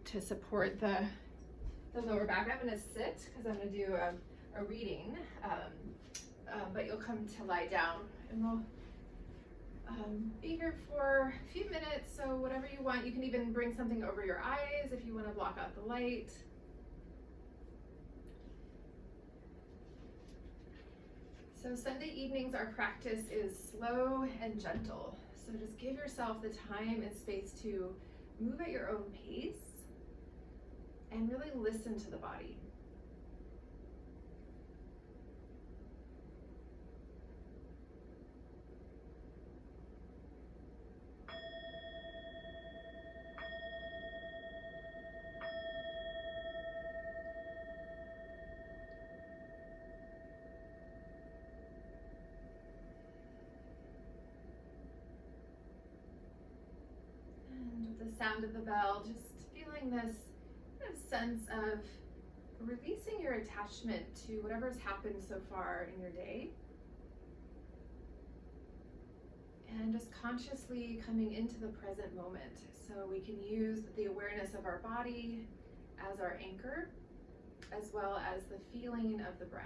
to support the lower back. I'm gonna sit because I'm gonna do a reading, but you'll come to lie down, and we'll be here for a few minutes, so whatever you want. You can even bring something over your eyes if you want to block out the light. So Sunday evenings, our practice is slow and gentle. So just give yourself the time and space to move at your own pace and really listen to the body. Sound of the bell, just feeling this kind of sense of releasing your attachment to whatever's happened so far in your day, and just consciously coming into the present moment, so we can use the awareness of our body as our anchor, as well as the feeling of the breath.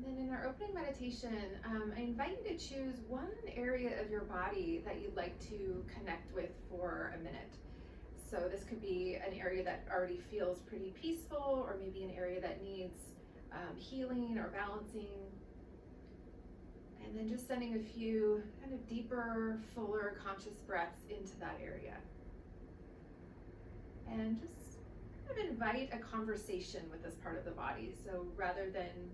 And in our opening meditation, I invite you to choose one area of your body that you'd like to connect with for a minute. So this could be an area that already feels pretty peaceful, or maybe an area that needs healing or balancing. And then just sending a few kind of deeper, fuller, conscious breaths into that area. And just kind of invite a conversation with this part of the body. So rather than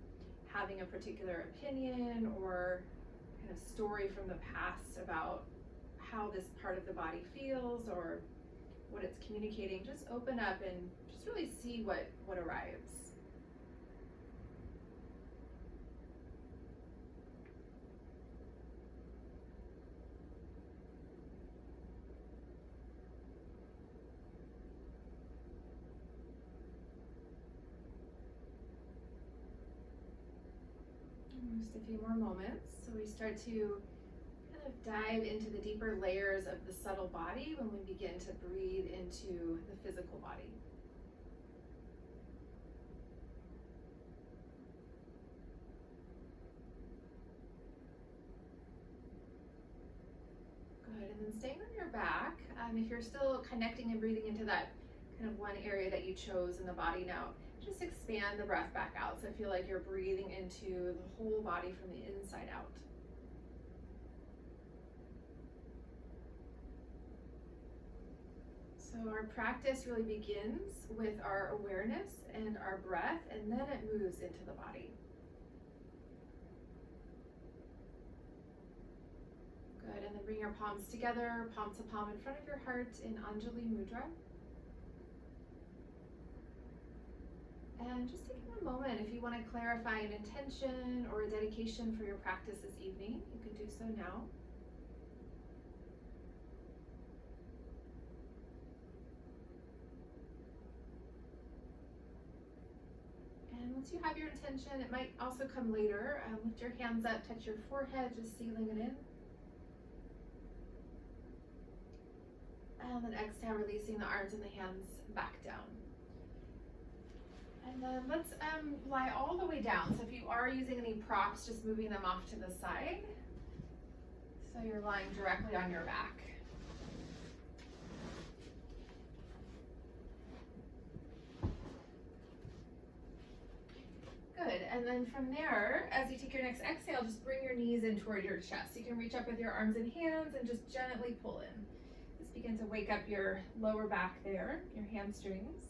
having a particular opinion or kind of story from the past about how this part of the body feels or what it's communicating, just open up and just really see what arrives. Just a few more moments. So we start to kind of dive into the deeper layers of the subtle body when we begin to breathe into the physical body. Good, and then staying on your back, if you're still connecting and breathing into that kind of one area that you chose in the body now, just expand the breath back out. So feel like you're breathing into the whole body from the inside out. So our practice really begins with our awareness and our breath, and then it moves into the body. Good, and then bring your palms together, palm to palm in front of your heart in Anjali Mudra. And just taking a moment, if you want to clarify an intention or a dedication for your practice this evening, you can do so now. And once you have your intention, it might also come later. Lift your hands up, touch your forehead, just sealing it in. And then exhale, releasing the arms and the hands back down. And then let's lie all the way down. So if you are using any props, just moving them off to the side. So you're lying directly on your back. Good, and then from there, as you take your next exhale, just bring your knees in toward your chest. You can reach up with your arms and hands and just gently pull in. Just begin to wake up your lower back there, your hamstrings.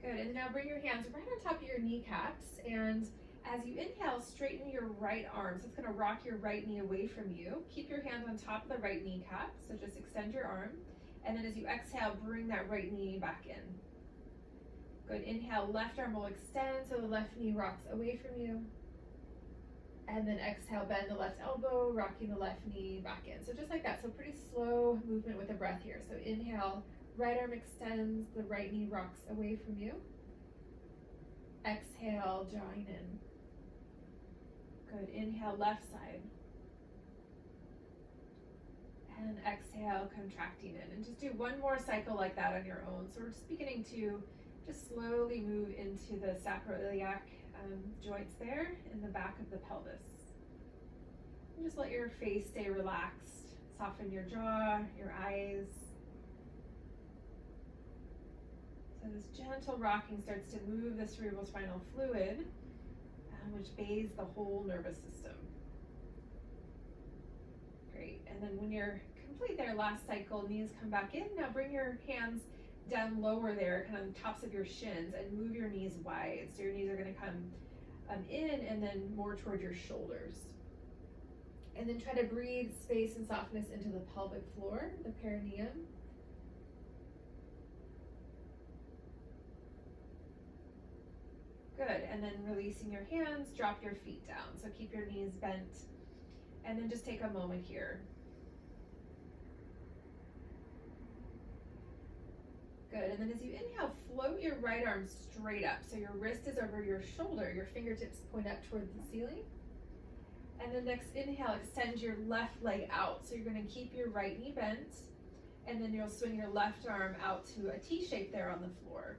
Good, and now bring your hands right on top of your kneecaps, and as you inhale, straighten your right arm. So it's gonna rock your right knee away from you. Keep your hand on top of the right kneecap, so just extend your arm. And then as you exhale, bring that right knee back in. Good, inhale, left arm will extend, so the left knee rocks away from you. And then exhale, bend the left elbow, rocking the left knee back in. So just like that. So pretty slow movement with the breath here. So inhale, right arm extends, the right knee rocks away from you. Exhale, drawing in. Good. Inhale, left side. And exhale, contracting in. And just do one more cycle like that on your own. So we're just beginning to just slowly move into the sacroiliac joints there in the back of the pelvis. And just let your face stay relaxed. Soften your jaw, your eyes. So this gentle rocking starts to move the cerebrospinal fluid, which bathes the whole nervous system. Great. And then when you're complete there, last cycle, knees come back in. Now bring your hands down lower there, kind of tops of your shins, and move your knees wide. So your knees are going to come in and then more toward your shoulders. And then try to breathe space and softness into the pelvic floor, the perineum. Good. And then releasing your hands, drop your feet down. So keep your knees bent. And then just take a moment here. Good. And then as you inhale, float your right arm straight up. So your wrist is over your shoulder. Your fingertips point up toward the ceiling. And then next inhale, extend your left leg out. So you're going to keep your right knee bent. And then you'll swing your left arm out to a T shape there on the floor.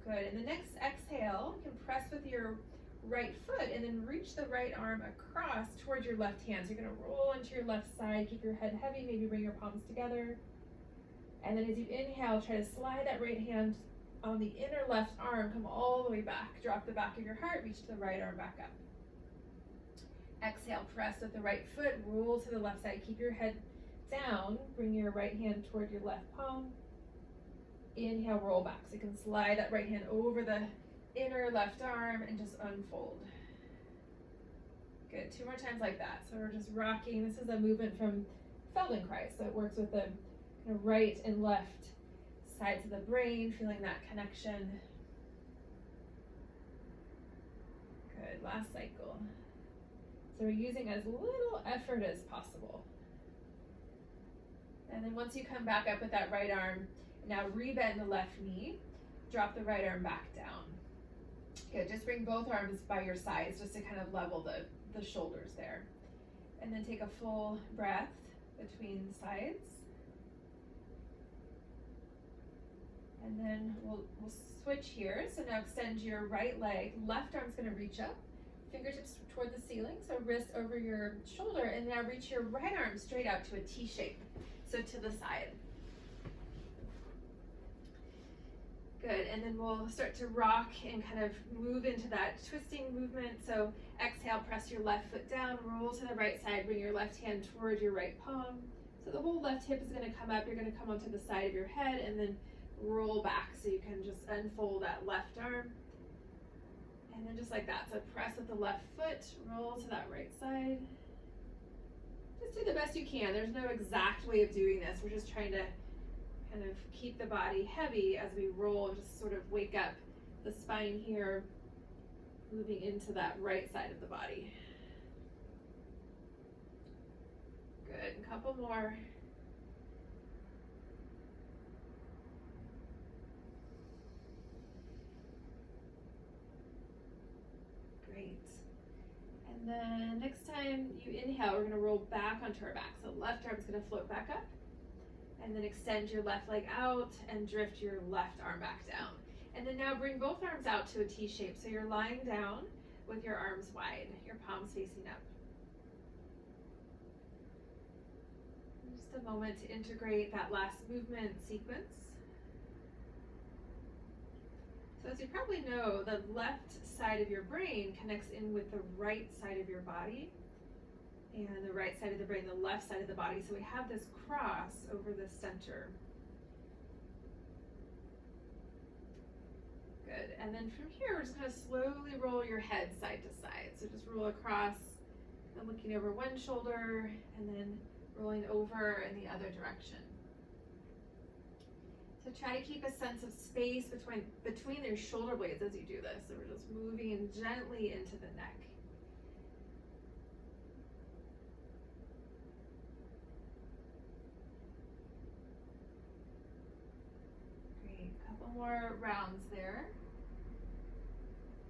Good. And the next exhale, you can press with your right foot and then reach the right arm across towards your left hand. So you're going to roll onto your left side, keep your head heavy, maybe bring your palms together. And then as you inhale, try to slide that right hand on the inner left arm, come all the way back. Drop the back of your heart, reach the right arm back up. Exhale, press with the right foot, roll to the left side, keep your head down, bring your right hand toward your left palm. Inhale, roll back. So you can slide that right hand over the inner left arm and just unfold. Good. 2 more times like that. So we're just rocking. This is a movement from Feldenkrais. So it works with the kind of right and left sides of the brain, feeling that connection. Good. Last cycle. So we're using as little effort as possible. And then once you come back up with that right arm, now rebend the left knee. Drop the right arm back down. Good, just bring both arms by your sides just to kind of level the shoulders there. And then take a full breath between sides. And then we'll switch here. So now extend your right leg. Left arm's going to reach up. Fingertips toward the ceiling. So wrist over your shoulder. And now reach your right arm straight out to a T shape. So to the side. Good, and then we'll start to rock and kind of move into that twisting movement. So exhale, press your left foot down, roll to the right side, bring your left hand toward your right palm. So the whole left hip is going to come up, you're going to come onto the side of your head and then roll back so you can just unfold that left arm. And then just like that, so press with the left foot, roll to that right side. Just do the best you can. There's no exact way of doing this. We're just trying to kind of keep the body heavy as we roll, just sort of wake up the spine here, moving into that right side of the body. Good, a couple more. Great. And then next time you inhale, we're going to roll back onto our back. So left arm's going to float back up. And then extend your left leg out and drift your left arm back down. And then now bring both arms out to a T shape. So you're lying down with your arms wide, your palms facing up. Just a moment to integrate that last movement sequence. So as you probably know, the left side of your brain connects in with the right side of your body. And the right side of the brain, the left side of the body. So we have this cross over the center. Good. And then from here, we're just going to slowly roll your head side to side. So just roll across and looking over one shoulder and then rolling over in the other direction. So try to keep a sense of space between your shoulder blades as you do this. So we're just moving gently into the neck. Great, a couple more rounds there.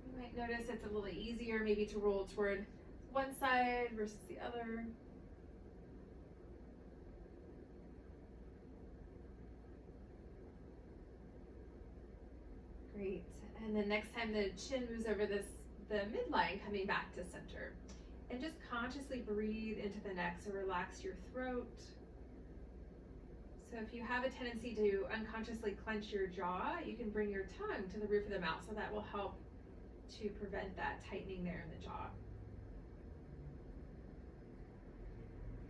You might notice it's a little easier maybe to roll toward one side versus the other. Great, and then next time the chin moves over the midline, coming back to center. And just consciously breathe into the neck, so relax your throat. So if you have a tendency to unconsciously clench your jaw, you can bring your tongue to the roof of the mouth, so that will help to prevent that tightening there in the jaw.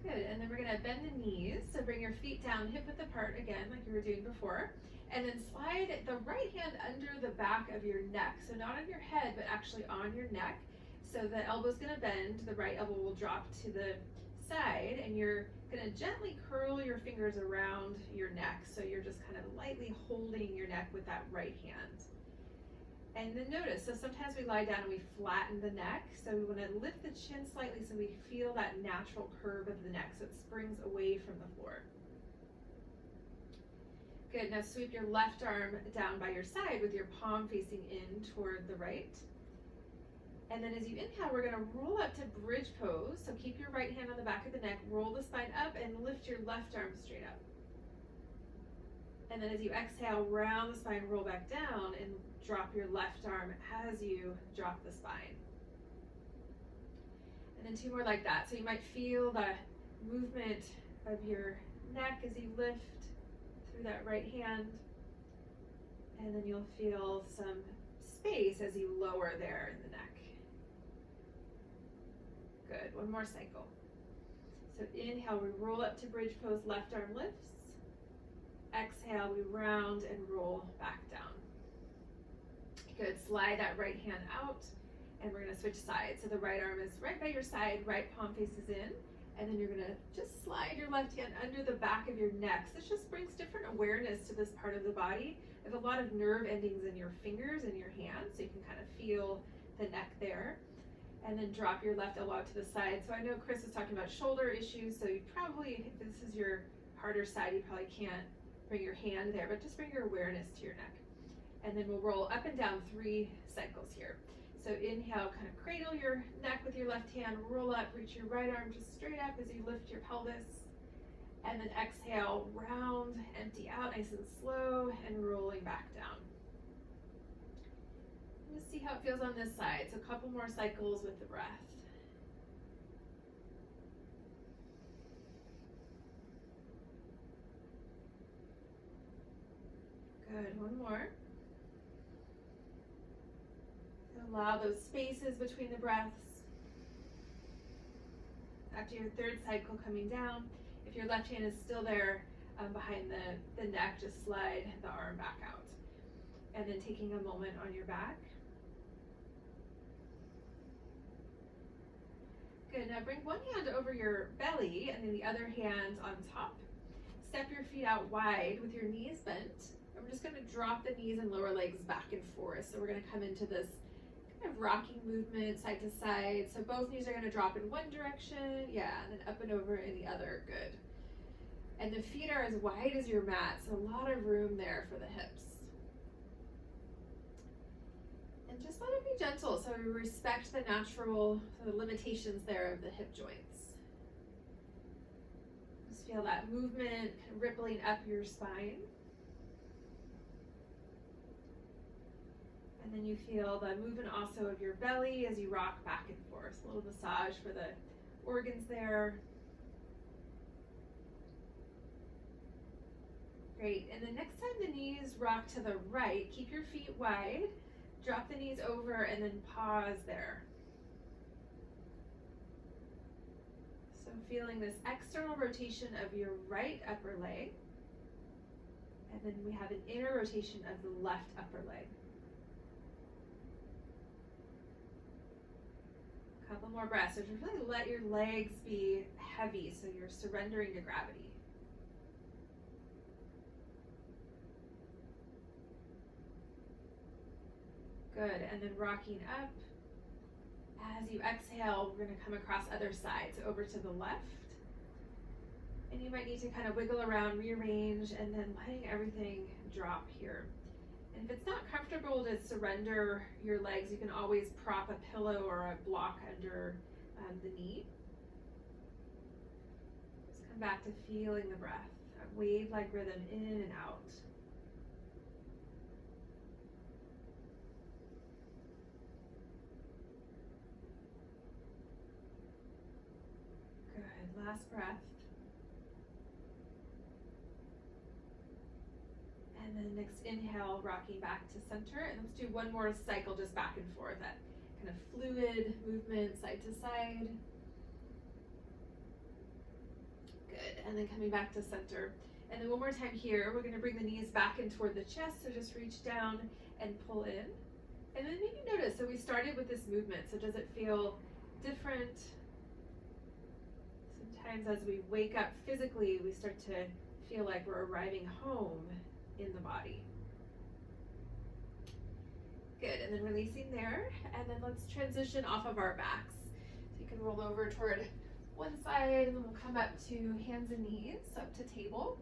Good, and then we're gonna bend the knees, so bring your feet down hip width apart again, like you were doing before, and then slide the right hand under the back of your neck, so not on your head, but actually on your neck. So the elbow's gonna bend, the right elbow will drop to the side, and you're gonna gently curl your fingers around your neck, so you're just kind of lightly holding your neck with that right hand. And then notice, so sometimes we lie down and we flatten the neck, so we want to lift the chin slightly so we feel that natural curve of the neck, so it springs away from the floor. Good, now sweep your left arm down by your side with your palm facing in toward the right. And then as you inhale, we're gonna roll up to bridge pose, so keep your right hand on the back of the neck, roll the spine up, and lift your left arm straight up. And then as you exhale, round the spine, roll back down, and drop your left arm as you drop the spine. And then two more like that. So you might feel the movement of your neck as you lift through that right hand. And then you'll feel some space as you lower there in the neck. Good, one more cycle. So inhale, we roll up to bridge pose, left arm lifts. Exhale, we round and roll back down. Good, slide that right hand out, and we're gonna switch sides. So the right arm is right by your side, right palm faces in, and then you're gonna just slide your left hand under the back of your neck. So this just brings different awareness to this part of the body. There's a lot of nerve endings in your fingers and your hands, so you can kind of feel the neck there. And then drop your left elbow out to the side. So I know Chris was talking about shoulder issues, so you probably, if this is your harder side, you probably can't bring your hand there, but just bring your awareness to your neck. And then we'll roll up and down 3 cycles here. So inhale, kind of cradle your neck with your left hand, roll up, reach your right arm just straight up as you lift your pelvis. And then exhale, round, empty out nice and slow, and rolling back down. Let's see how it feels on this side. So a couple more cycles with the breath. Good, one more. Allow those spaces between the breaths. After your 3rd cycle, coming down, if your left hand is still there behind the neck, just slide the arm back out. And then taking a moment on your back. Good, now bring one hand over your belly and then the other hand on top. Step your feet out wide with your knees bent. And we're just gonna drop the knees and lower legs back and forth. So we're gonna come into this kind of rocking movement side to side. So both knees are gonna drop in one direction, yeah, and then up and over in the other, good. And the feet are as wide as your mat, so a lot of room there for the hips. And just let it be gentle, so we respect the natural limitations there of the hip joints. Just feel that movement kind of rippling up your spine. And then you feel the movement also of your belly as you rock back and forth. A little massage for the organs there. Great, and then next time the knees rock to the right, keep your feet wide, drop the knees over, and then pause there. So feeling this external rotation of your right upper leg, and then we have an inner rotation of the left upper leg. Couple more breaths. So just really let your legs be heavy, so you're surrendering to gravity. Good, and then rocking up. As you exhale, we're gonna come across other side, so over to the left. And you might need to kind of wiggle around, rearrange, and then letting everything drop here. And if it's not comfortable to surrender your legs, you can always prop a pillow or a block under the knee. Just come back to feeling the breath, a wave-like rhythm in and out. Good, last breath. And then next inhale, rocking back to center. And let's do one more cycle just back and forth, that kind of fluid movement side to side. Good, and then coming back to center. And then one more time here, we're gonna bring the knees back in toward the chest, so just reach down and pull in. And then maybe notice, so we started with this movement, so does it feel different? Sometimes as we wake up physically, we start to feel like we're arriving home in the body. Good, and then releasing there, and then let's transition off of our backs. So you can roll over toward one side, and then we'll come up to hands and knees, up to table.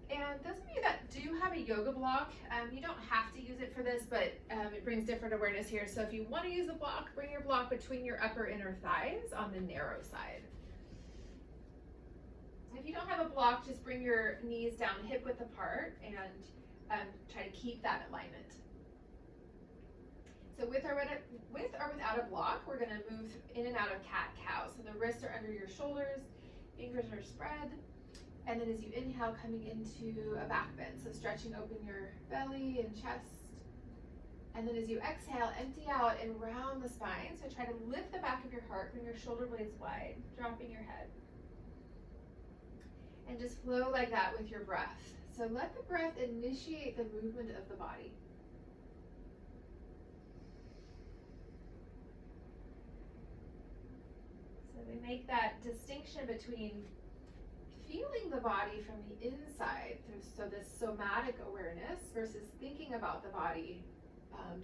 And those of you that do have a yoga block, you don't have to use it for this, but it brings different awareness here. So if you want to use a block, bring your block between your upper inner thighs on the narrow side. If you don't have a block, just bring your knees down hip width apart and try to keep that alignment. So with or without a block, we're going to move in and out of cat-cow. So the wrists are under your shoulders, fingers are spread. And then as you inhale, coming into a back bend. So stretching open your belly and chest. And then as you exhale, empty out and round the spine. So try to lift the back of your heart, bring your shoulder blades wide, dropping your head. And just flow like that with your breath. So let the breath initiate the movement of the body. So we make that distinction between feeling the body from the inside, so this somatic awareness, versus thinking about the body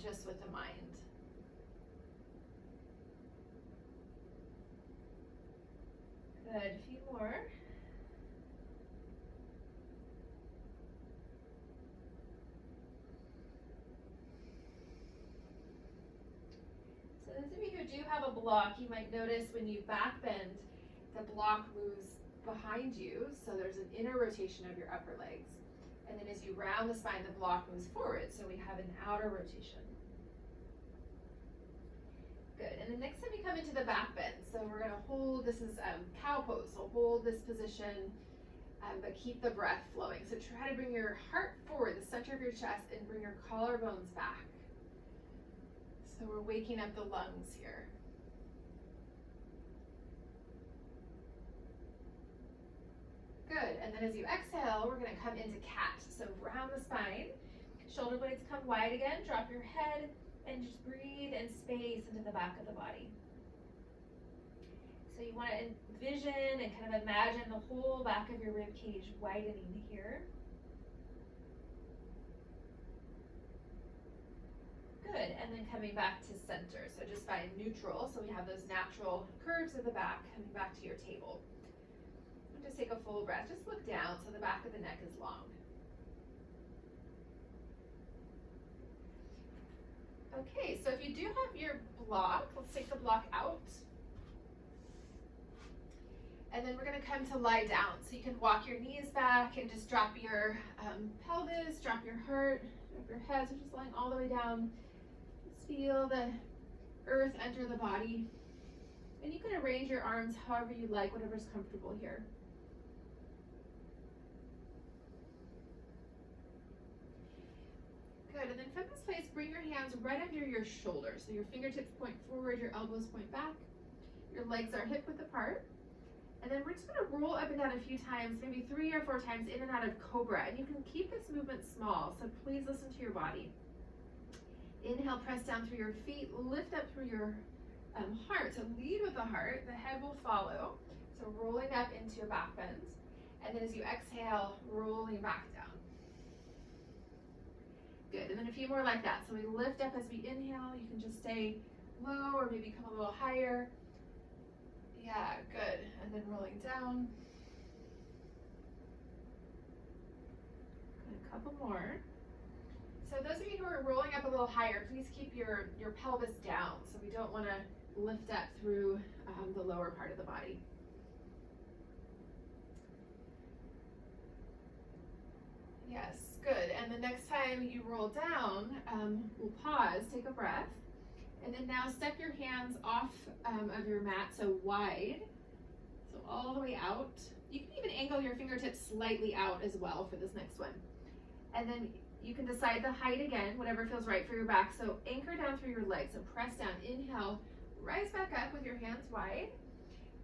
just with the mind. Good, a few more. So those of you who do have a block, you might notice when you back bend, the block moves behind you, so there's an inner rotation of your upper legs. And then as you round the spine, the block moves forward, so we have an outer rotation. Good, and then next time you come into the back bend, so we're gonna hold, this is cow pose, so hold this position, but keep the breath flowing. So try to bring your heart forward, the center of your chest, and bring your collarbones back. So we're waking up the lungs here. Good, and then as you exhale, we're gonna come into cat. So round the spine, shoulder blades come wide again, drop your head, and just breathe and space into the back of the body. So you wanna envision and kind of imagine the whole back of your rib cage widening here. Good, and then coming back to center. So just find neutral, so we have those natural curves of the back coming back to your table. And just take a full breath, just look down so the back of the neck is long. Okay, so if you do have your block, let's take the block out. And then we're gonna come to lie down. So you can walk your knees back and just drop your pelvis, drop your heart, drop your head, so just lying all the way down. Feel the earth enter the body. And you can arrange your arms however you like, whatever's comfortable here. Good, and then from this place, bring your hands right under your shoulders. So your fingertips point forward, your elbows point back. Your legs are hip width apart. And then we're just gonna roll up and down a few times, maybe 3 or 4 times in and out of cobra. And you can keep this movement small, so please listen to your body. Inhale, press down through your feet, lift up through your heart. So lead with the heart, the head will follow. So rolling up into your back bends. And then as you exhale, rolling back down. Good, and then a few more like that. So we lift up as we inhale. You can just stay low or maybe come a little higher. Yeah, good. And then rolling down. Good, a couple more. So those of you who are rolling up a little higher, please keep your pelvis down. So we don't want to lift up through the lower part of the body. Yes, good. And the next time you roll down, we'll pause, take a breath, and then now step your hands off of your mat, so wide, so all the way out. You can even angle your fingertips slightly out as well for this next one. And then you can decide the height again, whatever feels right for your back. So anchor down through your legs, so press down, inhale, rise back up with your hands wide.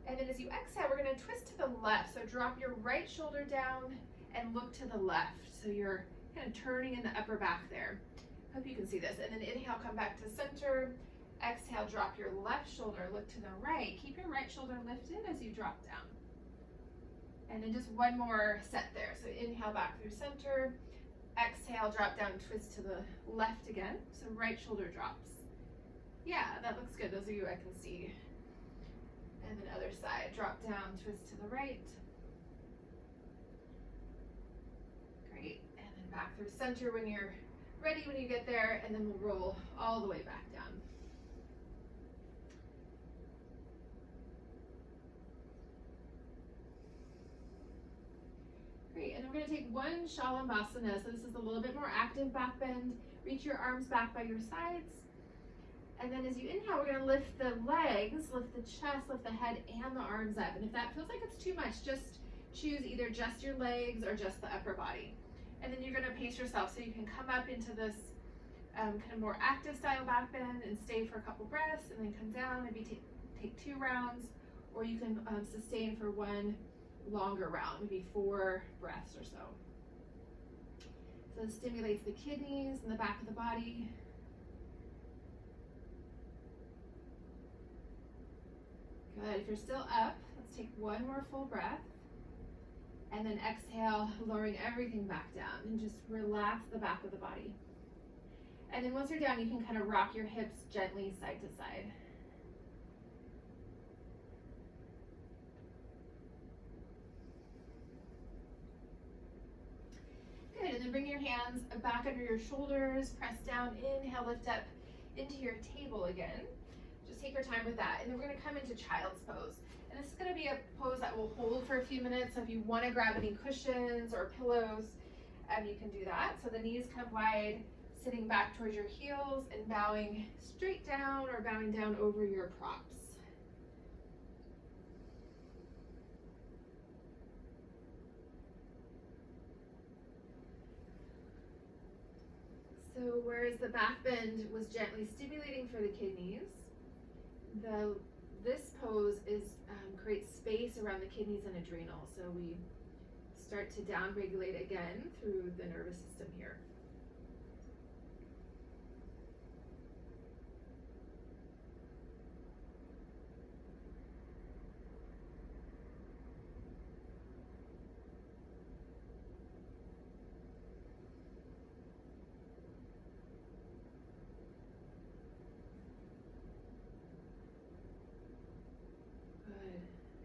And then as you exhale, we're gonna twist to the left. So drop your right shoulder down and look to the left. So you're kind of turning in the upper back there. Hope you can see this. And then inhale, come back to center. Exhale, drop your left shoulder, look to the right. Keep your right shoulder lifted as you drop down. And then just one more set there. So inhale back through center. Exhale, drop down, twist to the left again. So right shoulder drops. Yeah, that looks good. Those of you I can see. And then other side, drop down, twist to the right. Great, and then back through center when you're ready, when you get there, and then we'll roll all the way back down. Great, and then we're gonna take one Shalabhasana. So this is a little bit more active back bend. Reach your arms back by your sides. And then as you inhale, we're gonna lift the legs, lift the chest, lift the head and the arms up. And if that feels like it's too much, just choose either just your legs or just the upper body. And then you're gonna pace yourself so you can come up into this kind of more active style back bend and stay for a couple breaths and then come down, maybe take 2 rounds, or you can sustain for one longer round, maybe 4 breaths or so. So it stimulates the kidneys and the back of the body. Good, if you're still up, let's take one more full breath. And then exhale, lowering everything back down and just relax the back of the body. And then once you're down, you can kind of rock your hips gently side to side. Good, and then bring your hands back under your shoulders, press down, inhale, lift up into your table again. Just take your time with that. And then we're gonna come into child's pose. And this is gonna be a pose that will hold for a few minutes. So if you wanna grab any cushions or pillows, you can do that. So the knees come wide, sitting back towards your heels and bowing straight down or bowing down over your props. So whereas the back bend was gently stimulating for the kidneys, this pose creates space around the kidneys and adrenals. So we start to down-regulate again through the nervous system here.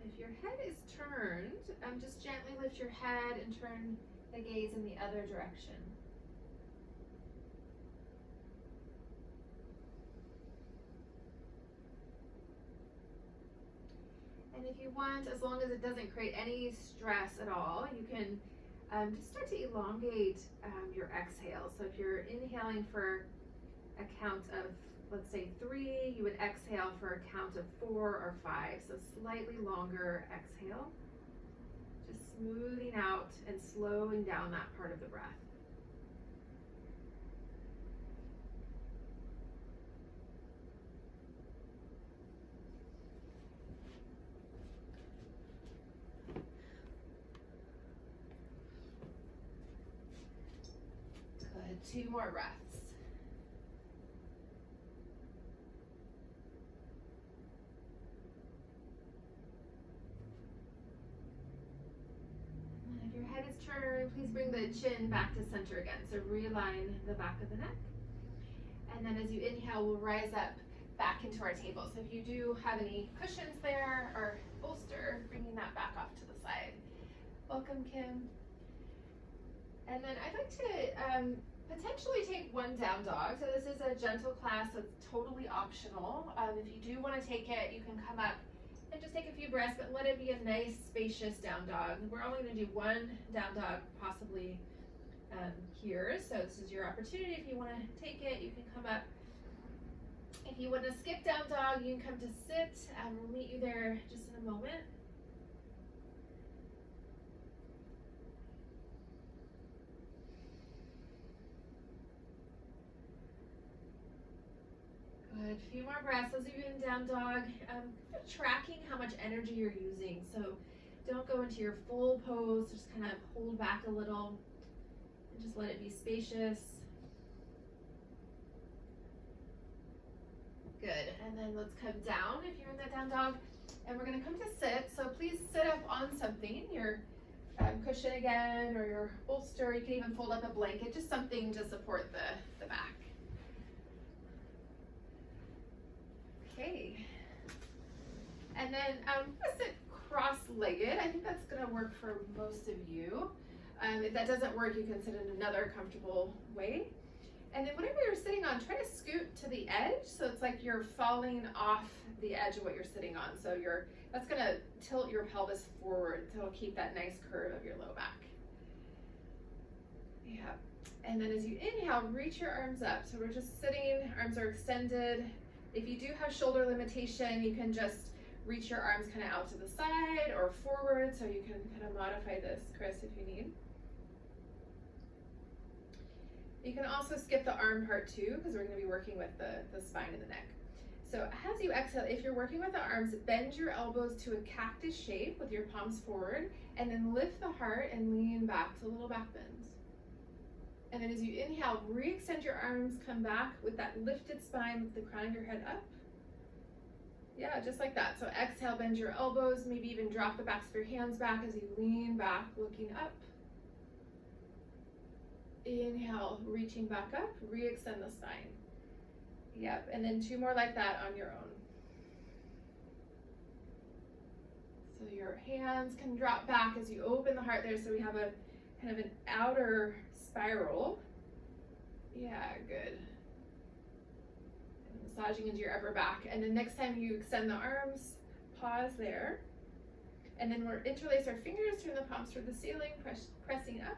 If your head is turned, just gently lift your head and turn the gaze in the other direction. And if you want, as long as it doesn't create any stress at all, you can just start to elongate your exhale. So if you're inhaling for a count of, let's say 3, you would exhale for a count of 4 or 5. So slightly longer exhale, just smoothing out and slowing down that part of the breath. Good, 2 more breaths. If your head is turned, and please bring the chin back to center again. So realign the back of the neck. And then as you inhale, we'll rise up back into our table. So if you do have any cushions there or bolster, bringing that back off to the side. Welcome, Kim. And then I'd like to potentially take one down dog. So this is a gentle class that's totally optional. If you do want to take it, you can come up and just take a few breaths, but let it be a nice, spacious down dog. We're only going to do one down dog, possibly here. So this is your opportunity. If you want to take it, you can come up. If you want to skip down dog, you can come to sit. We'll meet you there just in a moment. Good. A few more breaths. Those of you in down dog, tracking how much energy you're using. So don't go into your full pose. Just kind of hold back a little and just let it be spacious. Good. And then let's come down if you're in that down dog. And we're going to come to sit. So please sit up on something, your cushion again, or your bolster. You can even fold up a blanket, just something to support the back. Okay. And then sit cross-legged. I think that's going to work for most of you. If that doesn't work, you can sit in another comfortable way. And then whatever you're sitting on, try to scoot to the edge, so it's like you're falling off the edge of what you're sitting on. So that's going to tilt your pelvis forward, so it'll keep that nice curve of your low back. Yeah. And then as you inhale, reach your arms up. So we're just sitting, arms are extended. If you do have shoulder limitation, you can just reach your arms kind of out to the side or forward, so you can kind of modify this, Chris, if you need. You can also skip the arm part too, because we're going to be working with the spine and the neck. So as you exhale, if you're working with the arms, bend your elbows to a cactus shape with your palms forward, and then lift the heart and lean back to a little back bend. And then as you inhale, re-extend your arms, come back with that lifted spine with the crown of your head up. Yeah, just like that. So exhale, bend your elbows, maybe even drop the backs of your hands back as you lean back, looking up. Inhale, reaching back up, re-extend the spine. Yep, and then two more like that on your own. So your hands can drop back as you open the heart there, so we have a kind of an outer spiral. Yeah, good. And massaging into your upper back. And then next time you extend the arms, pause there. And then we'll interlace our fingers, turn the palms toward the ceiling, pressing up.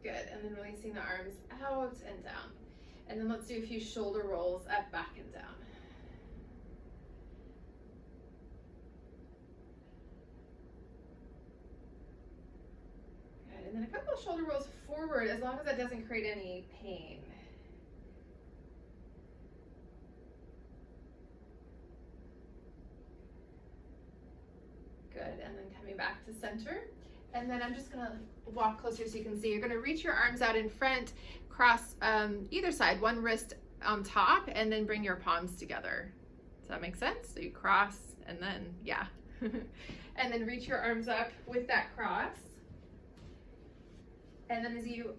Good, and then releasing the arms out and down. And then let's do a few shoulder rolls up, back, and down. Good, and then a couple of shoulder rolls forward, as long as that doesn't create any pain. Good, and then coming back to center. And then I'm just gonna walk closer so you can see. You're gonna reach your arms out in front, cross either side, one wrist on top, and then bring your palms together. Does that make sense? So you cross and then, yeah. And then reach your arms up with that cross. And then as you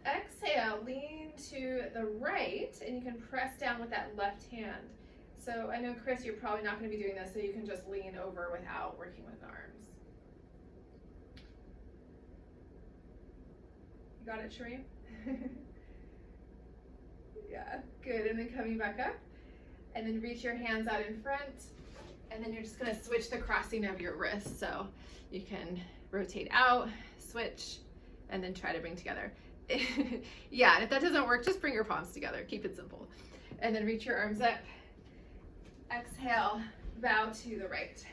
exhale, lean to the right, and you can press down with that left hand. So I know, Chris, you're probably not gonna be doing this, so you can just lean over without working with the arms. Got it, Shereen? Yeah, good. And then coming back up, and then reach your hands out in front, and then you're just gonna switch the crossing of your wrists. So you can rotate out, switch, and then try to bring together. Yeah, and if that doesn't work, just bring your palms together. Keep it simple. And then reach your arms up. Exhale, bow to the right.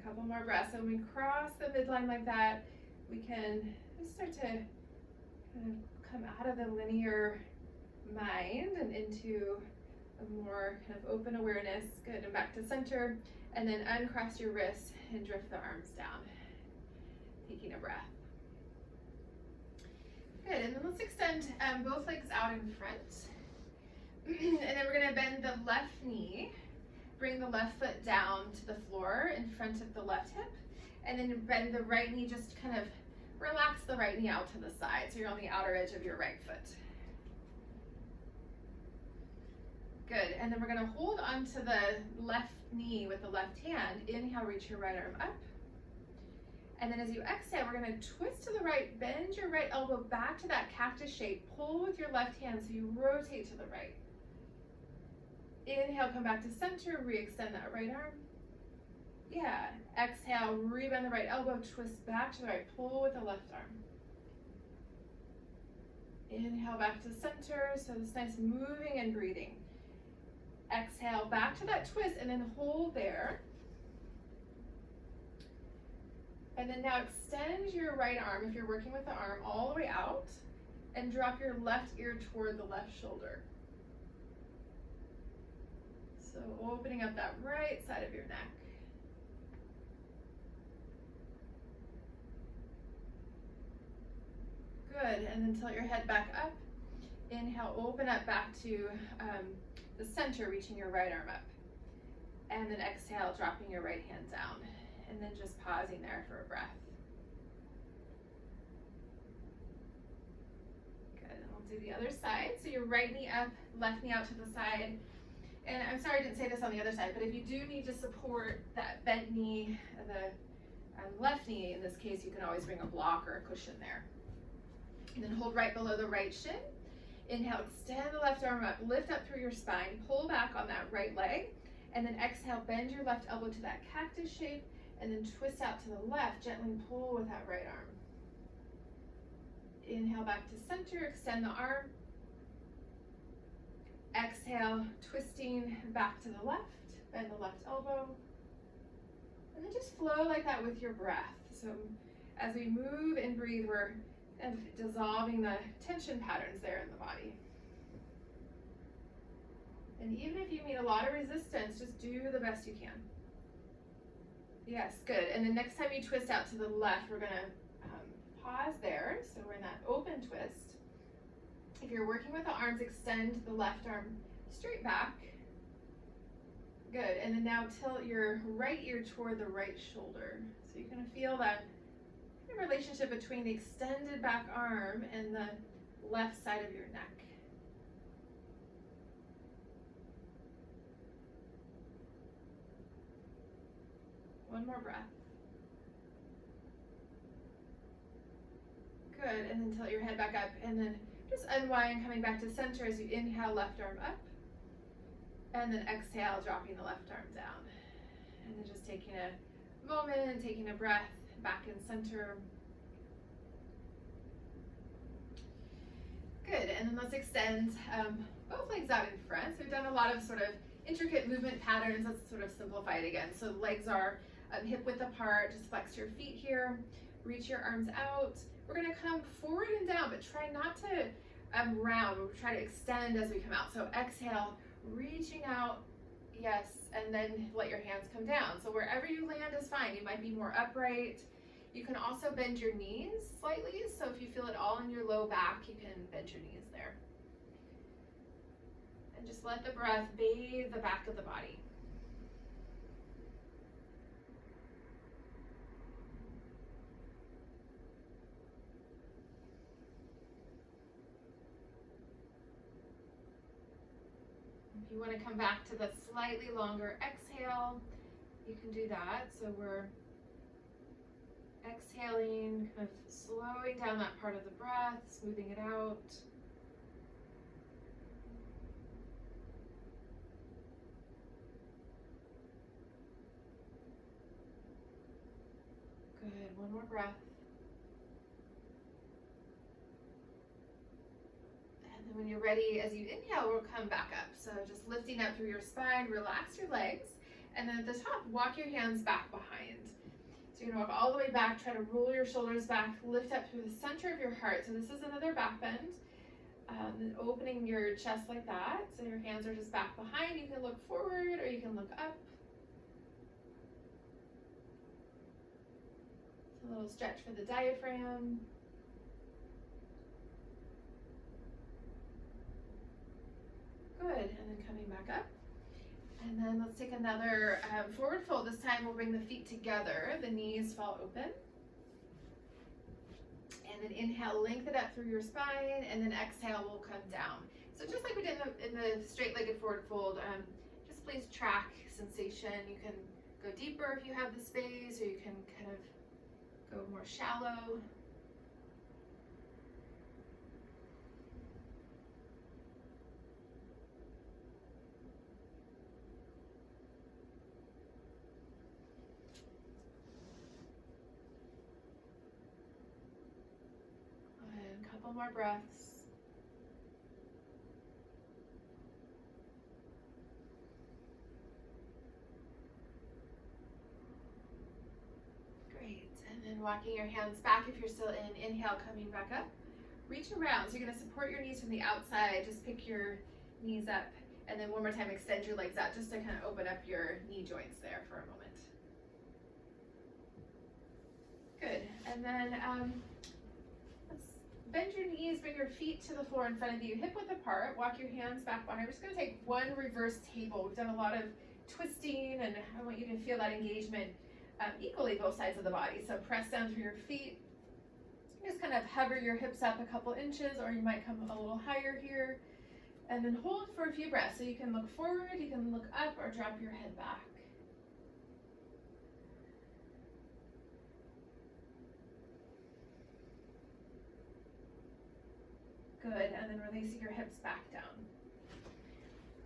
Couple more breaths. So when we cross the midline like that, we can just start to kind of come out of the linear mind and into a more kind of open awareness. Good, and back to center. And then uncross your wrists and drift the arms down. Taking a breath. Good, and then let's extend both legs out in front. And then we're gonna bend the left knee, bring the left foot down to the floor in front of the left hip, and then bend the right knee, just kind of relax the right knee out to the side so you're on the outer edge of your right foot. Good, and then we're gonna hold onto the left knee with the left hand. Inhale, reach your right arm up. And then as you exhale, we're gonna twist to the right, bend your right elbow back to that cactus shape, pull with your left hand so you rotate to the right. Inhale, come back to center, re-extend that right arm. Yeah, exhale, rebend the right elbow, twist back to the right, pull with the left arm. Inhale, back to center, so this nice moving and breathing. Exhale, back to that twist, and then hold there. And then now extend your right arm, if you're working with the arm, all the way out, and drop your left ear toward the left shoulder. So opening up that right side of your neck. Good, and then tilt your head back up. Inhale, open up back to the center, reaching your right arm up. And then exhale, dropping your right hand down. And then just pausing there for a breath. Good, and we'll do the other side. So your right knee up, left knee out to the side. And I'm sorry I didn't say this on the other side, but if you do need to support that bent knee, the left knee, in this case, you can always bring a block or a cushion there. And then hold right below the right shin. Inhale, extend the left arm up, lift up through your spine, pull back on that right leg, and then exhale, bend your left elbow to that cactus shape, and then twist out to the left, gently pull with that right arm. Inhale, back to center, extend the arm. Exhale, twisting back to the left, bend the left elbow, and then just flow like that with your breath. So as we move and breathe, we're dissolving the tension patterns there in the body. And even if you meet a lot of resistance, just do the best you can. Yes, good. And then next time you twist out to the left, we're gonna pause there. So we're in that open twist. If you're working with the arms, extend the left arm straight back. Good, and then now tilt your right ear toward the right shoulder. So you're gonna feel that relationship between the extended back arm and the left side of your neck. One more breath. Good, and then tilt your head back up, and then just unwind, coming back to center as you inhale, left arm up, and then exhale, dropping the left arm down. And then just taking a moment and taking a breath back in center. Good, and then let's extend both legs out in front. So we've done a lot of sort of intricate movement patterns. Let's sort of simplify it again. So legs are hip width apart, just flex your feet here, reach your arms out. We're gonna come forward and down, but try not to round. We'll try to extend as we come out. So exhale, reaching out, yes, and then let your hands come down. So wherever you land is fine. You might be more upright. You can also bend your knees slightly. So if you feel it all in your low back, you can bend your knees there. And just let the breath bathe the back of the body. If you want to come back to the slightly longer exhale, you can do that. So we're exhaling, kind of slowing down that part of the breath, smoothing it out. Good, one more breath. And then when you're ready, as you inhale, we'll come back up. So just lifting up through your spine, relax your legs. And then at the top, walk your hands back behind. So you're gonna walk all the way back, try to roll your shoulders back, lift up through the center of your heart. So this is another back bend. And opening your chest like that. So your hands are just back behind. You can look forward or you can look up. A little stretch for the diaphragm. back up. And then let's take another forward fold. This time we'll bring the feet together, the knees fall open. And then inhale, lengthen up through your spine, and then exhale, we'll come down. So just like we did in the straight-legged forward fold, just please track sensation. You can go deeper if you have the space, or you can kind of go more shallow. And a couple more breaths. And walking your hands back if you're still in. Inhale, coming back up. Reach around. So you're going to support your knees from the outside. Just pick your knees up. And then one more time, extend your legs out just to kind of open up your knee joints there for a moment. Good. And then let's bend your knees, bring your feet to the floor in front of you, hip width apart. Walk your hands back behind. We're just going to take one reverse table. We've done a lot of twisting, and I want you to feel that engagement equally both sides of the body. So press down through your feet. Just kind of hover your hips up a couple inches, or you might come a little higher here. And then hold for a few breaths. So you can look forward, you can look up, or drop your head back. Good, and then releasing your hips back down.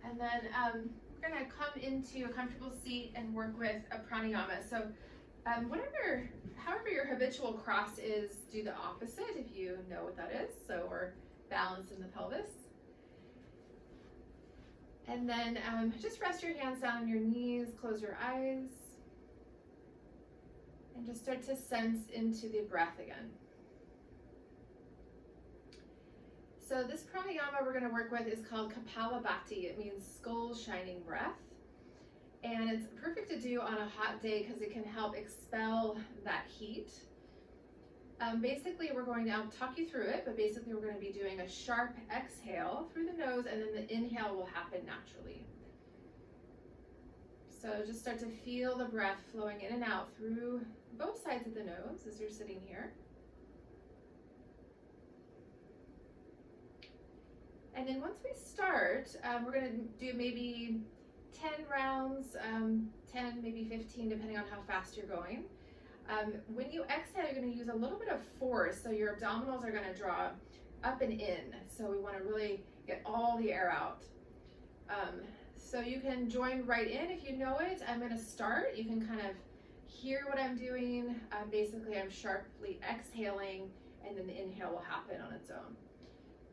And then we're gonna come into a comfortable seat and work with a pranayama. So however your habitual cross is, do the opposite if you know what that is. So we're balanced in the pelvis. And then just rest your hands down on your knees, close your eyes, and just start to sense into the breath again. So this pranayama we're going to work with is called Kapalabhati. It means skull shining breath. And it's perfect to do on a hot day because it can help expel that heat. Basically, we're going to, I'll talk you through it, but basically we're going to be doing a sharp exhale through the nose, and then the inhale will happen naturally. So just start to feel the breath flowing in and out through both sides of the nose as you're sitting here. And then once we start, we're going to do maybe 10 rounds, 10, maybe 15, depending on how fast you're going. When you exhale, you're going to use a little bit of force, so your abdominals are going to draw up and in. So we want to really get all the air out. So you can join right in if you know it. I'm going to start. You can kind of hear what I'm doing. Basically, I'm sharply exhaling, and then the inhale will happen on its own.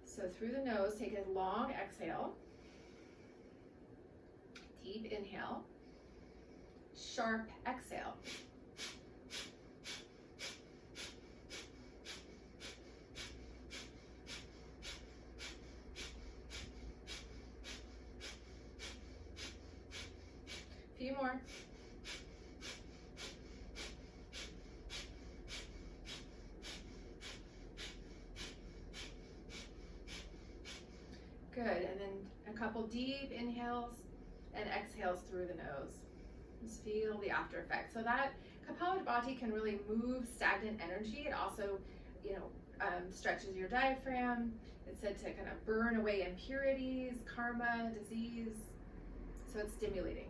So through the nose, take a long exhale. Deep inhale. Sharp exhale. Few more. Good, and then a couple deep inhales and exhales through the nose. Just feel the after effect. So that Kapalabhati can really move stagnant energy. It also, stretches your diaphragm. It's said to kind of burn away impurities, karma, disease. So it's stimulating.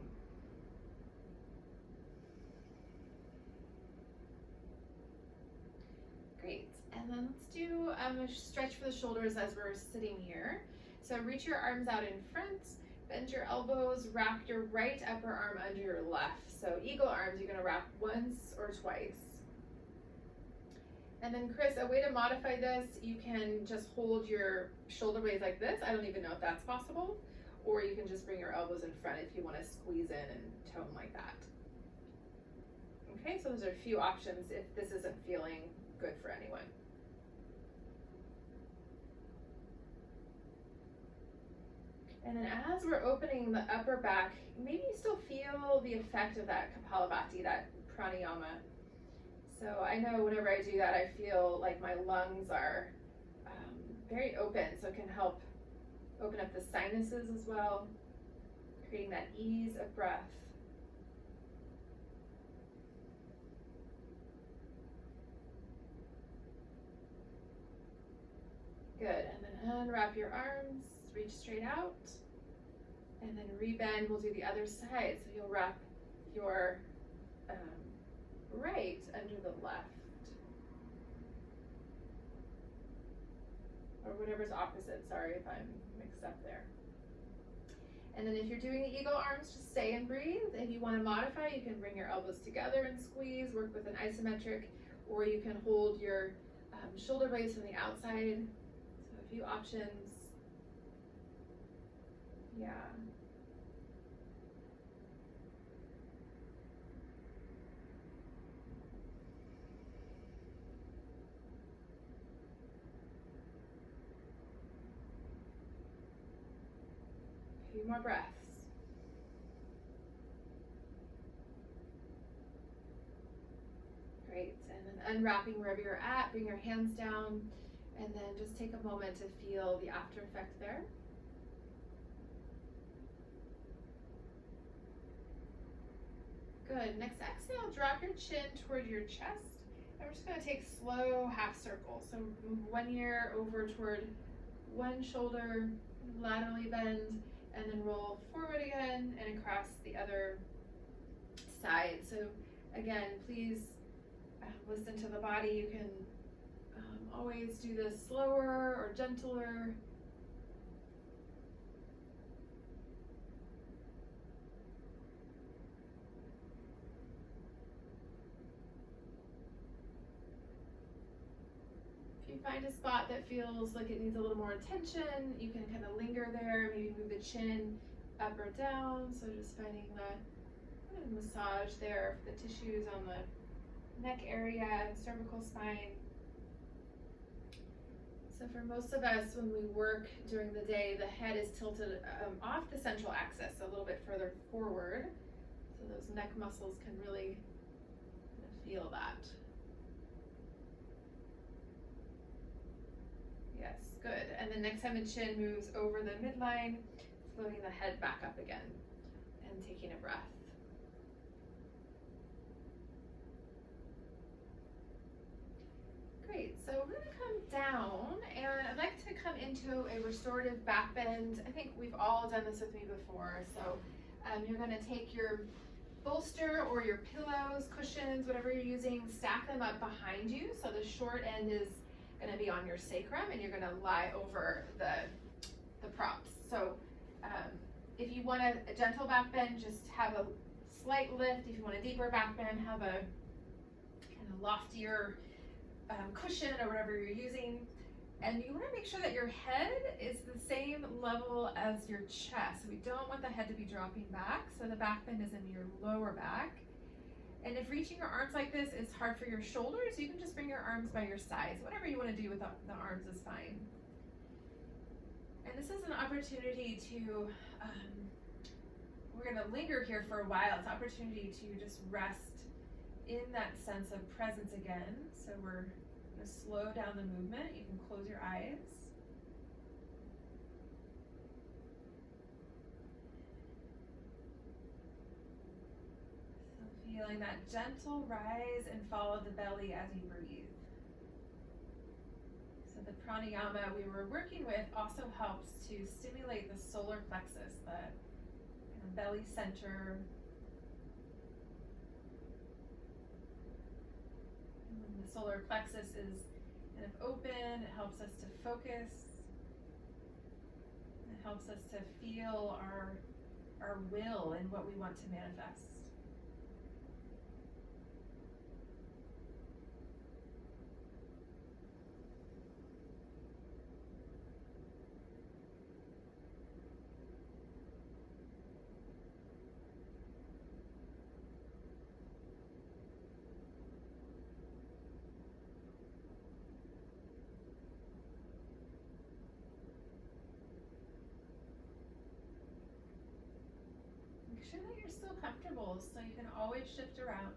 Great, and then let's do a stretch for the shoulders as we're sitting here. So reach your arms out in front, bend your elbows, wrap your right upper arm under your left. So eagle arms, you're gonna wrap once or twice. And then Chris, a way to modify this, you can just hold your shoulder blades like this. I don't even know if that's possible. Or you can just bring your elbows in front if you wanna squeeze in and tone like that. Okay, so those are a few options if this isn't feeling good for anyone. And then as we're opening the upper back, maybe you still feel the effect of that Kapalabhati, that pranayama. So I know whenever I do that, I feel like my lungs are very open, so it can help open up the sinuses as well. creating that ease of breath. Good, and then unwrap your arms, reach straight out, and then rebend. We'll do the other side. So you'll wrap your right under the left, or whatever's opposite. Sorry if I'm mixed up there. And then if you're doing the eagle arms, just stay and breathe. If you want to modify, you can bring your elbows together and squeeze, work with an isometric, or you can hold your shoulder blades from the outside. So a few options. Yeah. A few more breaths. Great, and then unwrapping wherever you're at, bring your hands down, and then just take a moment to feel the after effect there. Good, next exhale, drop your chin toward your chest. And we're just gonna take slow half circles. So move one ear over toward one shoulder, laterally bend, and then roll forward again and across the other side. So again, please listen to the body. You can always do this slower or gentler. If you find a spot that feels like it needs a little more attention, you can kind of linger there, maybe move the chin up or down. So just finding the kind of massage there for the tissues on the neck area and cervical spine. So for most of us, when we work during the day, the head is tilted off the central axis a little bit further forward. So those neck muscles can really feel that. Yes, good. And then next time the chin moves over the midline, floating the head back up again and taking a breath. Great, so we're gonna come down, and I'd like to come into a restorative back bend. I think we've all done this with me before. So you're gonna take your bolster or your pillows, cushions, whatever you're using, stack them up behind you. So the short end is gonna be on your sacrum, and you're gonna lie over the props. So if you want a gentle back bend, just have a slight lift. If you want a deeper back bend, have a kind of loftier cushion or whatever you're using. And you want to make sure that your head is the same level as your chest. So we don't want the head to be dropping back. So the back bend is in your lower back. And if reaching your arms like this is hard for your shoulders, you can just bring your arms by your sides. Whatever you want to do with the arms is fine. And this is an opportunity to, we're going to linger here for a while. It's an opportunity to just rest in that sense of presence again. So we're going to slow down the movement. You can close your eyes. So feeling that gentle rise and fall of the belly as you breathe. So the pranayama we were working with also helps to stimulate the solar plexus, the kind of belly center. The solar plexus is kind of open. It helps us to focus. It helps us to feel our will and what we want to manifest. Make sure that you're still comfortable so you can always shift around.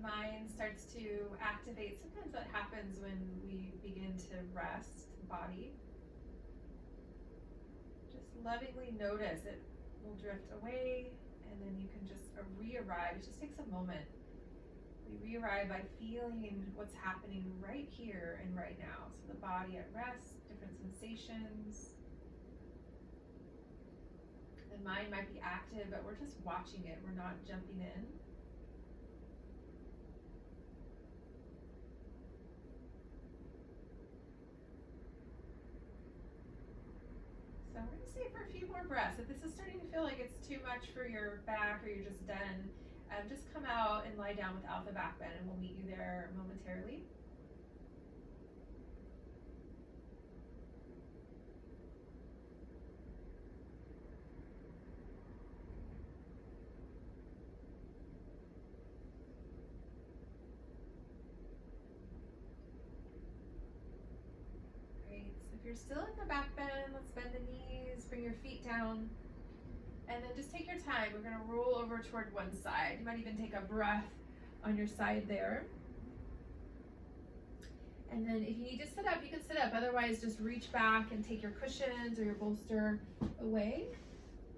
mind starts to activate. Sometimes that happens when we begin to rest the body. Just lovingly notice it will drift away, and then you can just re-arrive. It just takes a moment. We re-arrive by feeling what's happening right here and right now. So the body at rest, different sensations. The mind might be active, but we're just watching it. We're not jumping in. So we're going to stay for a few more breaths. If this is starting to feel like it's too much for your back or you're just done, just come out and lie down without the back bend, and we'll meet you there momentarily. Great. So if you're still in the back bend, let's bend the knees, bring your feet down. And then just take your time. We're going to roll over toward one side. You might even take a breath on your side there. And then if you need to sit up, you can sit up. Otherwise, just reach back and take your cushions or your bolster away.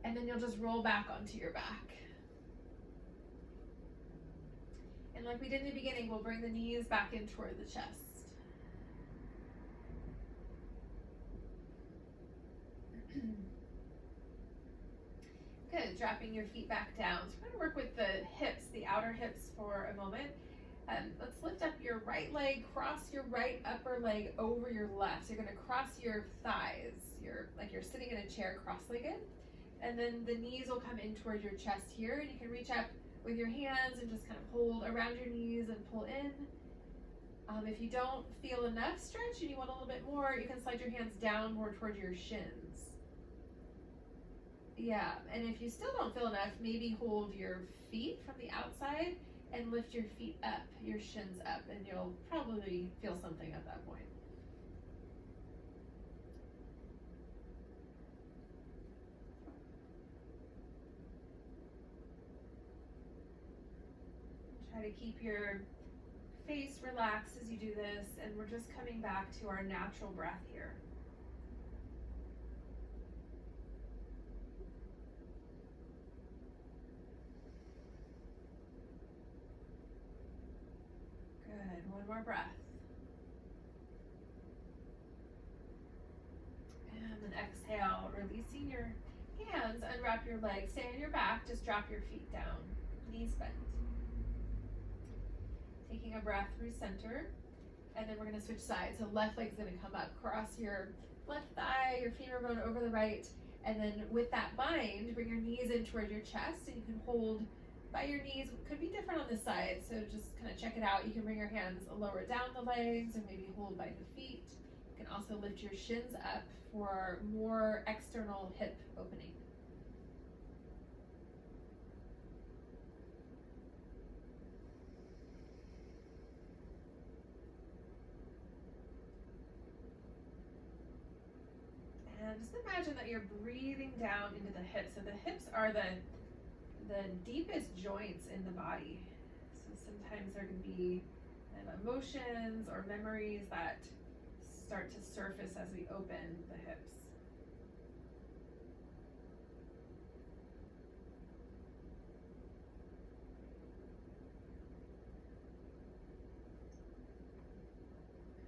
And then you'll just roll back onto your back. And like we did in the beginning, we'll bring the knees back in toward the chest. Good, dropping your feet back down. So we're going to work with the hips, the outer hips for a moment. Let's lift up your right leg, cross your right upper leg over your left. So you're going to cross your thighs, like you're sitting in a chair cross-legged. And then the knees will come in towards your chest here. And you can reach up with your hands and just kind of hold around your knees and pull in. If you don't feel enough stretch and you want a little bit more, you can slide your hands down more towards your shins. Yeah, and if you still don't feel enough, maybe hold your feet from the outside and lift your feet up, your shins up, and you'll probably feel something at that point. Try to keep your face relaxed as you do this, and we're just coming back to our natural breath here. Good, one more breath. And then exhale, releasing your hands, unwrap your legs, stay on your back, just drop your feet down, knees bent. Taking a breath through center, and then we're going to switch sides. So left leg's going to come up, cross your left thigh, your femur bone over the right, and then with that bind, bring your knees in towards your chest, and you can hold by your knees. It could be different on this side, so just kind of check it out. You can bring your hands lower down the legs, or maybe hold by the feet. You can also lift your shins up for more external hip opening. And just imagine that you're breathing down into the hips. So the hips are the deepest joints in the body. So sometimes there can be emotions or memories that start to surface as we open the hips.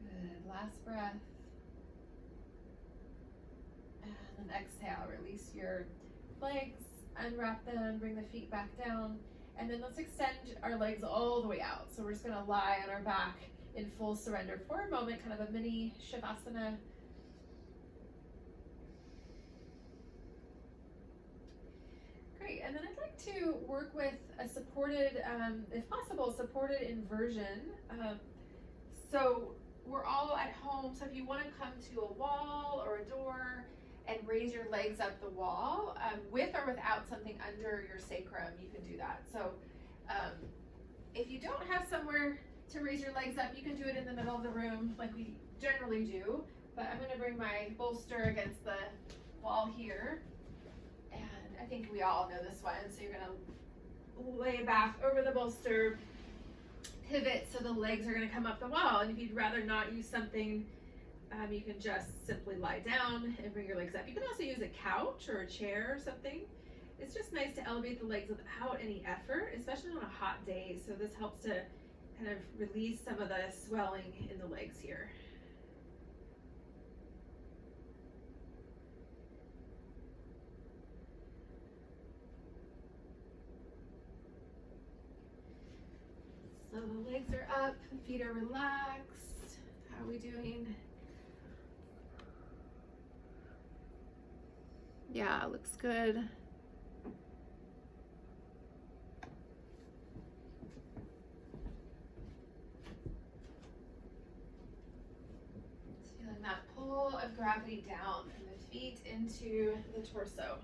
Good, last breath. And exhale, release your legs, unwrap them, bring the feet back down, and then let's extend our legs all the way out. So we're just going to lie on our back in full surrender for a moment, kind of a mini Shavasana. Great, and then I'd like to work with a supported, if possible, supported inversion. So we're all at home, so if you want to come to a wall or a door and raise your legs up the wall, with or without something under your sacrum, you can do that. So if you don't have somewhere to raise your legs up, you can do it in the middle of the room like we generally do. But I'm going to bring my bolster against the wall here. And I think we all know this one. So you're going to lay back over the bolster pivot so the legs are going to come up the wall. And if you'd rather not use something, you can just simply lie down and bring your legs up. You can also use a couch or a chair or something. It's just nice to elevate the legs without any effort, especially on a hot day. So this helps to kind of release some of the swelling in the legs here. So the legs are up, the feet are relaxed. How are we doing? Yeah, looks good. Feeling that pull of gravity down from the feet into the torso.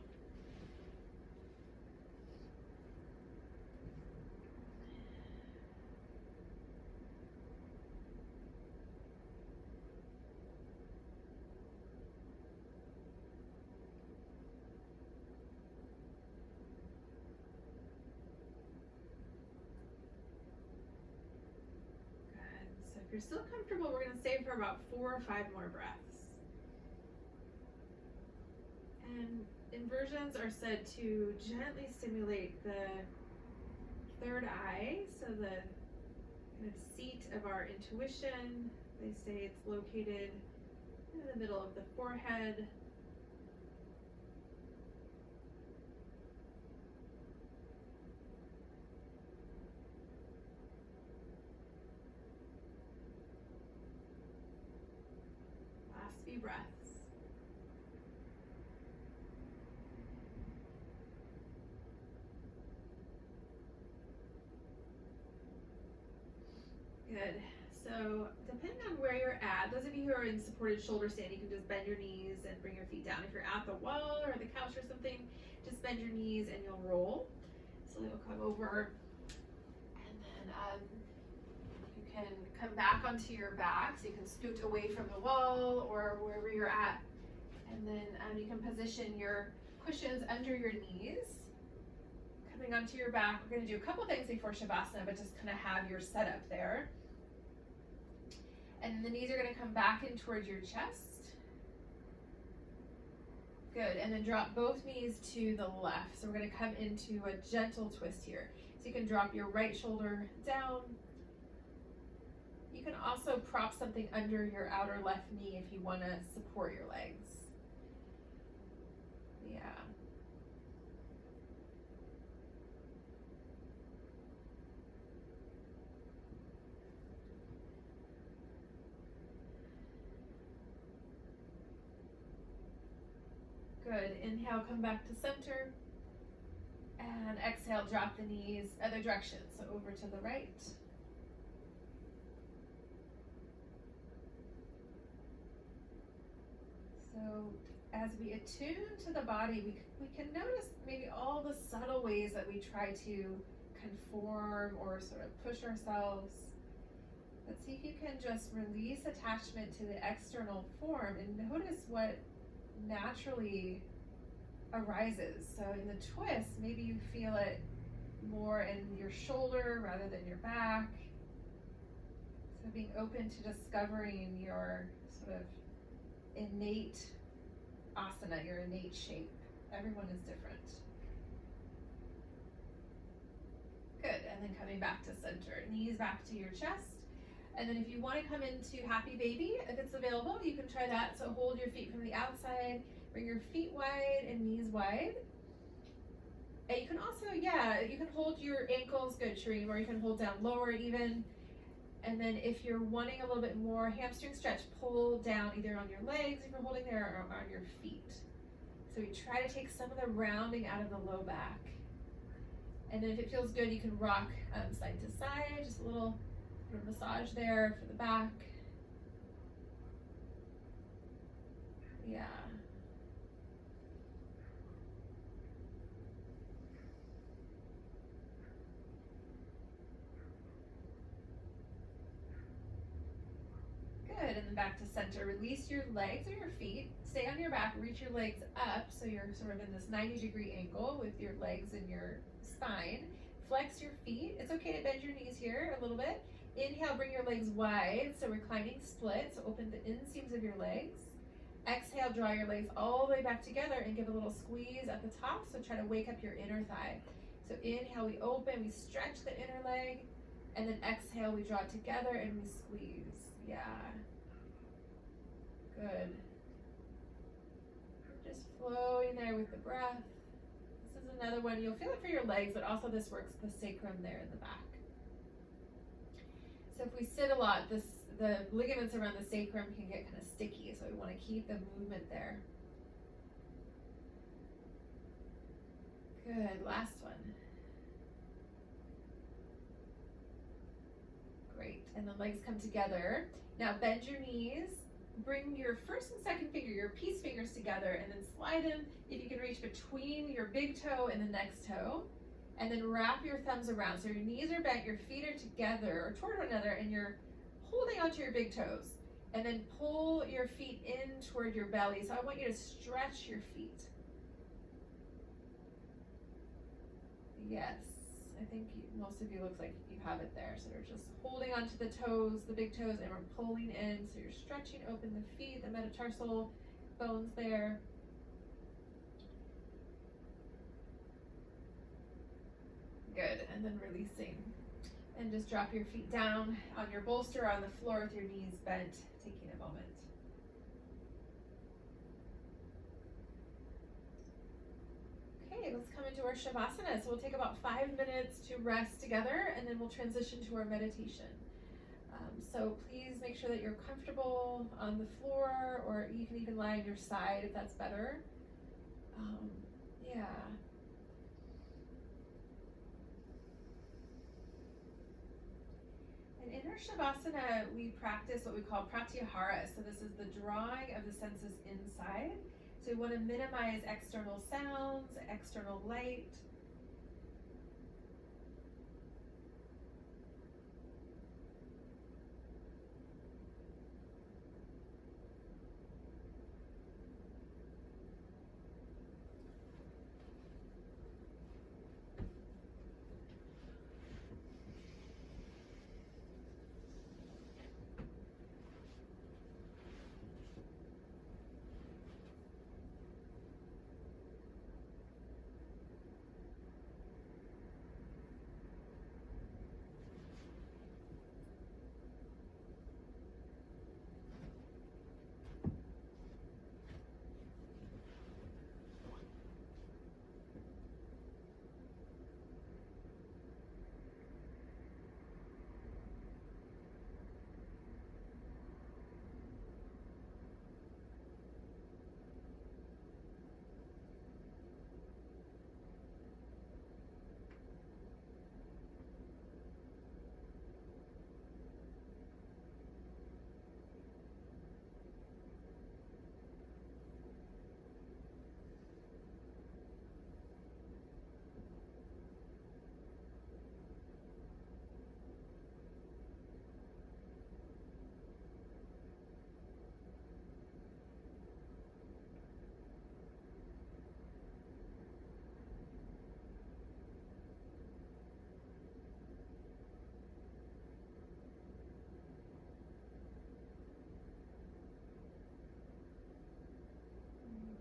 So if you're still comfortable, we're going to stay for about 4 or 5 more breaths. And inversions are said to gently stimulate the third eye, so the kind of seat of our intuition. They say it's located in the middle of the forehead. Last few breaths. Good. So depending on where you're at, those of you who are in supported shoulder stand, you can just bend your knees and bring your feet down. If you're at the wall or the couch or something, just bend your knees and you'll roll. So you'll come over, and then you can come back onto your back, so you can scoot away from the wall or wherever you're at. And then you can position your cushions under your knees. Coming onto your back, we're going to do a couple things before Shavasana, but just kind of have your setup there. And the knees are going to come back in towards your chest. Good, and then drop both knees to the left. So we're going to come into a gentle twist here. So you can drop your right shoulder down. You can also prop something under your outer left knee if you want to support your legs. Yeah. Good. Inhale, come back to center. And exhale, drop the knees other direction. So over to the right. So as we attune to the body, we can notice maybe all the subtle ways that we try to conform or sort of push ourselves. Let's see if you can just release attachment to the external form and notice what naturally arises. So in the twist, maybe you feel it more in your shoulder rather than your back. So being open to discovering your sort of innate asana, your innate shape. Everyone is different. Good, and then coming back to center. Knees back to your chest. And then if you want to come into Happy Baby, if it's available, you can try that. So hold your feet from the outside, bring your feet wide and knees wide. And you can also, you can hold your ankles, good Shereen, or you can hold down lower even. And then if you're wanting a little bit more hamstring stretch, pull down either on your legs if you're holding there or on your feet. So we try to take some of the rounding out of the low back. And then if it feels good, you can rock side to side, just a little massage there for the back. Yeah. Good, and then back to center. Release your legs or your feet. Stay on your back, reach your legs up so you're sort of in this 90-degree angle with your legs and your spine. Flex your feet. It's okay to bend your knees here a little bit. Inhale, bring your legs wide, so reclining split, so open the inseams of your legs. Exhale, draw your legs all the way back together and give a little squeeze at the top, so try to wake up your inner thigh. So inhale, we open, we stretch the inner leg, and then exhale, we draw it together and we squeeze. Yeah. Good. Just flowing there with the breath. This is another one, you'll feel it for your legs, but also this works the sacrum there in the back. So if we sit a lot, the ligaments around the sacrum can get kind of sticky, so we want to keep the movement there. Good, last one. Great, and the legs come together. Now bend your knees, bring your first and second finger, your peace fingers together, and then slide them, if you can reach between your big toe and the next toe. And then wrap your thumbs around. So your knees are bent, your feet are together or toward one another, and you're holding onto your big toes. And then pull your feet in toward your belly. So I want you to stretch your feet. Yes, I think most of you looks like you have it there. So you're just holding onto the toes, the big toes, and we're pulling in. So you're stretching open the feet, the metatarsal bones there. Good, and then releasing. And just drop your feet down on your bolster on the floor with your knees bent, taking a moment. Okay, let's come into our Shavasana. So we'll take about 5 minutes to rest together, and then we'll transition to our meditation. So please make sure that you're comfortable on the floor, or you can even lie on your side if that's better. Yeah. And in our Shavasana, we practice what we call pratyahara. So this is the drawing of the senses inside. So we want to minimize external sounds, external light.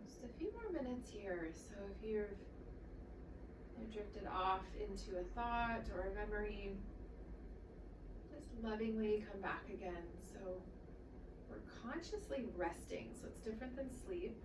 Just a few more minutes here. So if you've drifted off into a thought or a memory, just lovingly come back again. So we're consciously resting, so it's different than sleep.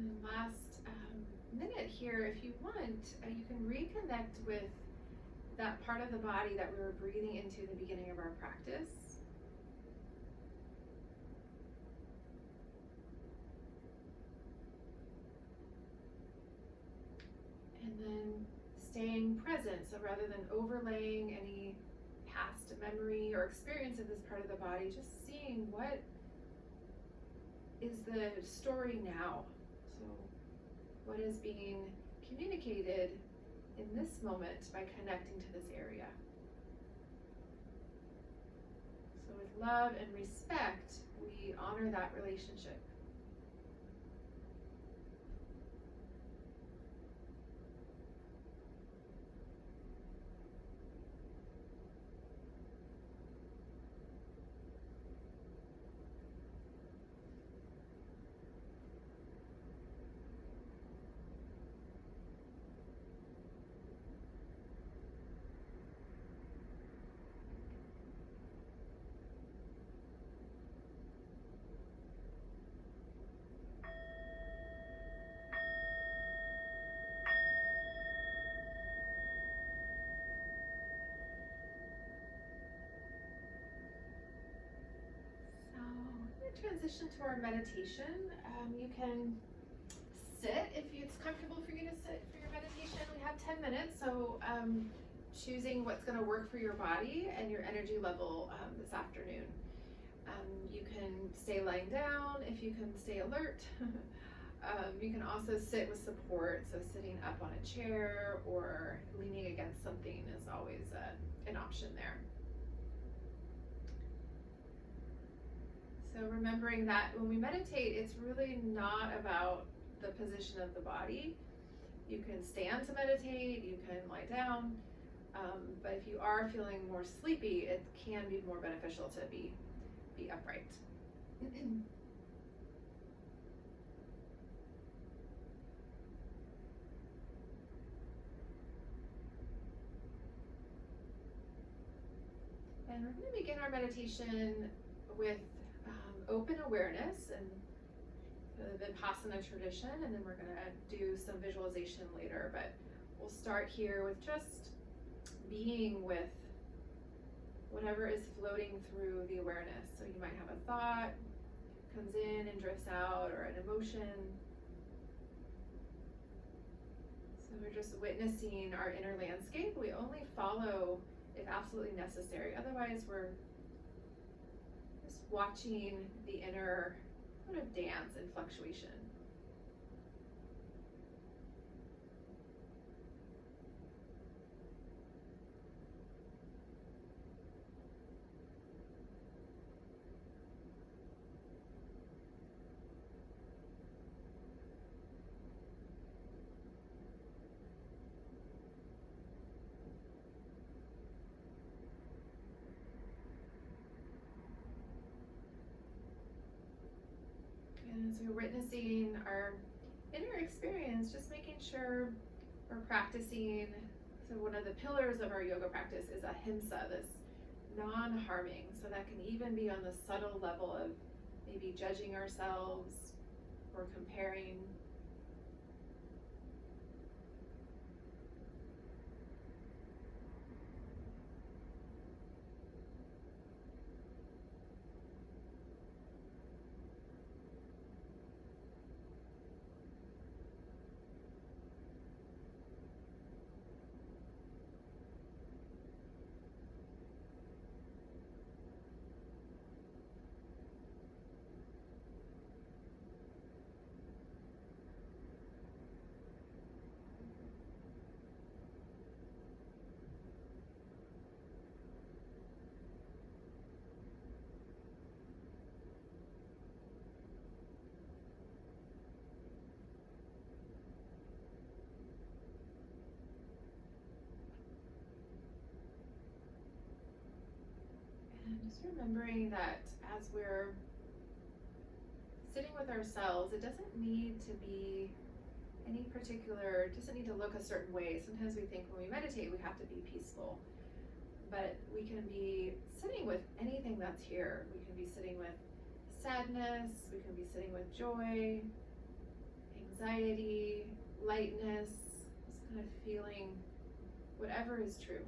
then last minute here, if you want, you can reconnect with that part of the body that we were breathing into in the beginning of our practice. And then staying present, so rather than overlaying any past memory or experience of this part of the body, just seeing what is the story now. So what is being communicated in this moment by connecting to this area. So with love and respect, we honor that relationship. Transition to our meditation. You can sit if it's comfortable for you to sit for your meditation. We have 10 minutes, so choosing what's going to work for your body and your energy level this afternoon. You can stay lying down if you can stay alert. You can also sit with support, so sitting up on a chair or leaning against something is always an option there. So remembering that when we meditate, it's really not about the position of the body. You can stand to meditate, you can lie down, but if you are feeling more sleepy, it can be more beneficial to be upright. And we're going to begin our meditation with open awareness and the Vipassana tradition, and then we're going to do some visualization later, but we'll start here with just being with whatever is floating through the awareness. So you might have a thought, comes in and drifts out, or an emotion. So we're just witnessing our inner landscape. We only follow if absolutely necessary. Otherwise, we're just watching the inner sort of dance and fluctuation. And as we're witnessing our inner experience, just making sure we're practicing. So one of the pillars of our yoga practice is ahimsa, this non-harming. So that can even be on the subtle level of maybe judging ourselves or comparing. And just remembering that as we're sitting with ourselves, it doesn't need to be any particular, it doesn't need to look a certain way. Sometimes we think when we meditate, we have to be peaceful. But we can be sitting with anything that's here. We can be sitting with sadness, we can be sitting with joy, anxiety, lightness, just kind of feeling whatever is true.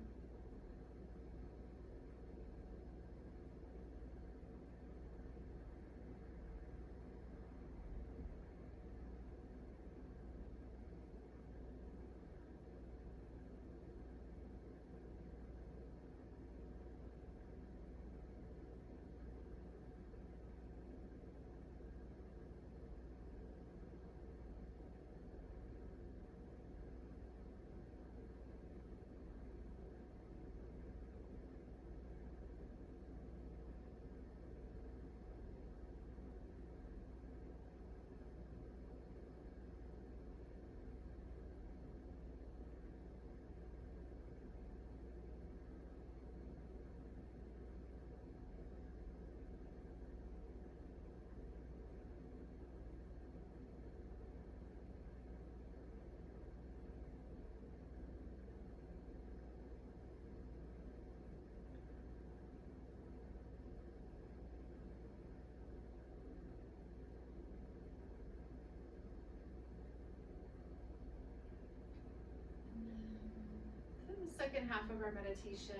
For the second half of our meditation,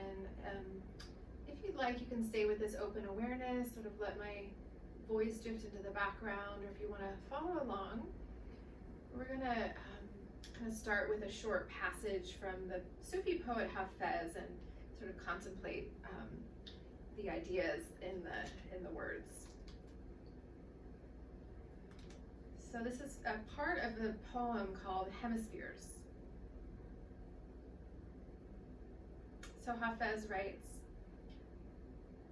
if you'd like, you can stay with this open awareness, sort of let my voice drift into the background, or if you want to follow along, we're going to kind of start with a short passage from the Sufi poet Hafez and sort of contemplate the ideas in the words. So this is a part of the poem called Hemispheres. So Hafez writes,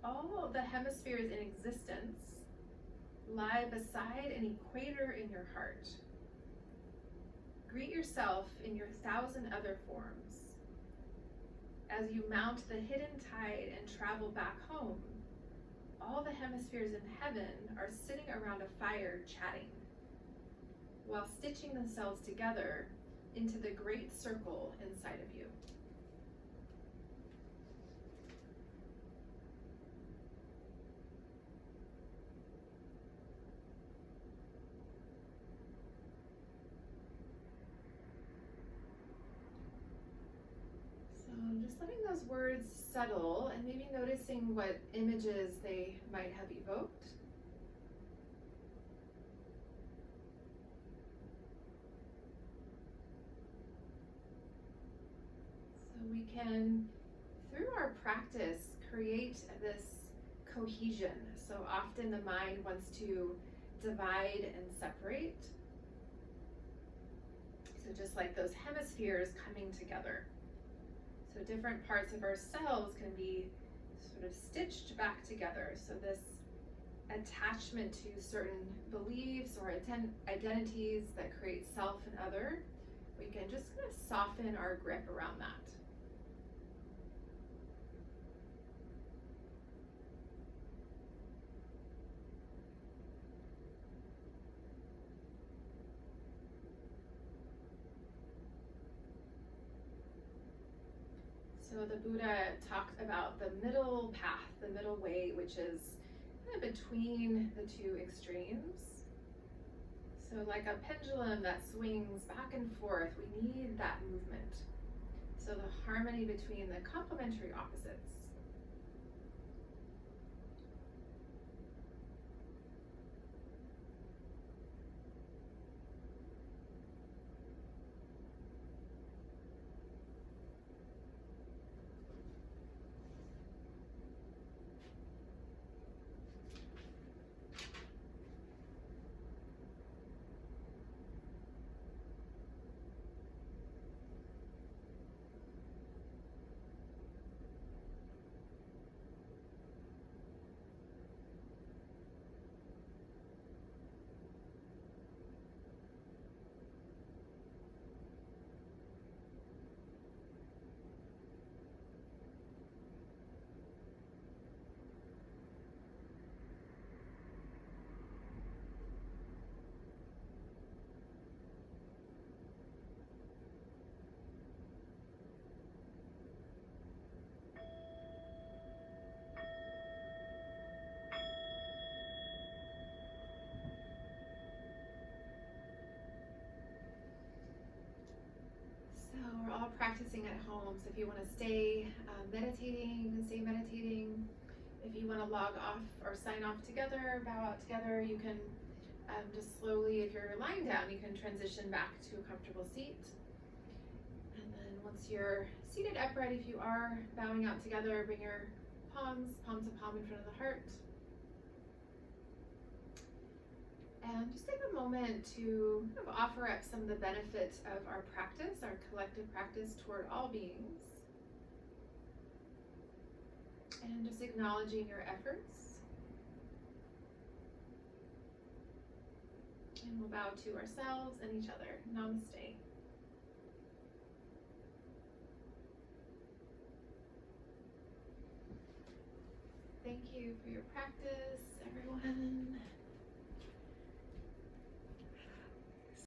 all the hemispheres in existence lie beside an equator in your heart. Greet yourself in your 1,000 other forms. As you mount the hidden tide and travel back home, all the hemispheres in heaven are sitting around a fire chatting, while stitching themselves together into the great circle inside of you. So just letting those words settle and maybe noticing what images they might have evoked. So we can, through our practice, create this cohesion. So often the mind wants to divide and separate. So just like those hemispheres coming together. So different parts of ourselves can be sort of stitched back together. So this attachment to certain beliefs or identities that create self and other, we can just kind of soften our grip around that. So the Buddha talked about the middle path, the middle way, which is kind of between the two extremes. So like a pendulum that swings back and forth, we need that movement. So the harmony between the complementary opposites. practicing at home. So if you want to stay meditating, then stay meditating. If you want to log off or sign off together, bow out together, you can just slowly, if you're lying down, you can transition back to a comfortable seat. And then once you're seated upright, if you are bowing out together, bring your palm to palm in front of the heart. And just take a moment to kind of offer up some of the benefits of our practice, our collective practice toward all beings. And just acknowledging your efforts. And we'll bow to ourselves and each other. Namaste. Thank you for your practice, everyone.